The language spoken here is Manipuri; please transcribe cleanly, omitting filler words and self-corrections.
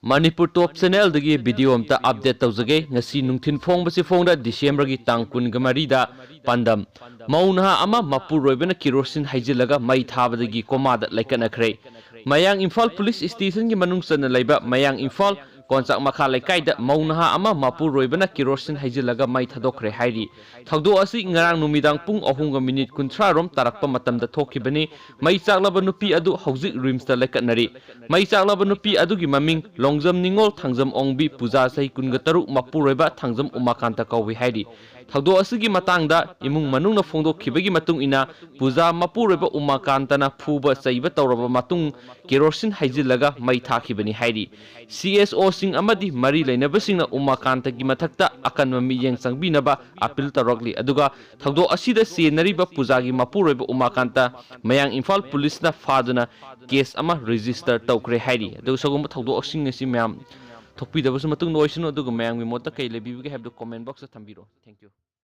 Manipur Top Channel dagi video amta update tawjage ngasi nungthin phongbasi phongda December gi tang 23 da pandam mauna ama mapur roibena kerosene haijilaga mai thabadagi komada laikanakhre mayang Imphal Police Station gi manung chana laiba mayang Imphal konchak makha laikai da mauna ama mapur roibena kerosene haijilaga mai thadokre hairi thawdo asi ngarang numidang pung 3:30 rom tarakpa matamda thokibani mai chaklaba nupi adu hauzik rims da laikanari mai chaklaba nupi adu gi maming Longjam Ningol Thangjam Ongbi Puja Sahi Kunga Taruk Mapuroiba Thangjam Umakanta Kawi Hairi Thagdo asigi matangda imung manungna phongdokhibagi matung ina Puja Mapuroiba Umakantana phuba saiba tawraba matung kerosene haijilaga mai thakhibani hairi CSO sing amadi mari leinabasingna Umakanta gi mathakta akanma miyeng sangbinaba appeal tarokli aduga thagdo asida senariba Puja gi Mapuroiba Umakanta mayang Imphal Police na faduna case ama register tawkre hairi adu sagum thagdo asing ngasi mayam thokpi da basu matung noisino aduga mayang mi mota kai lebi gi have the comment box tha thambiro thank you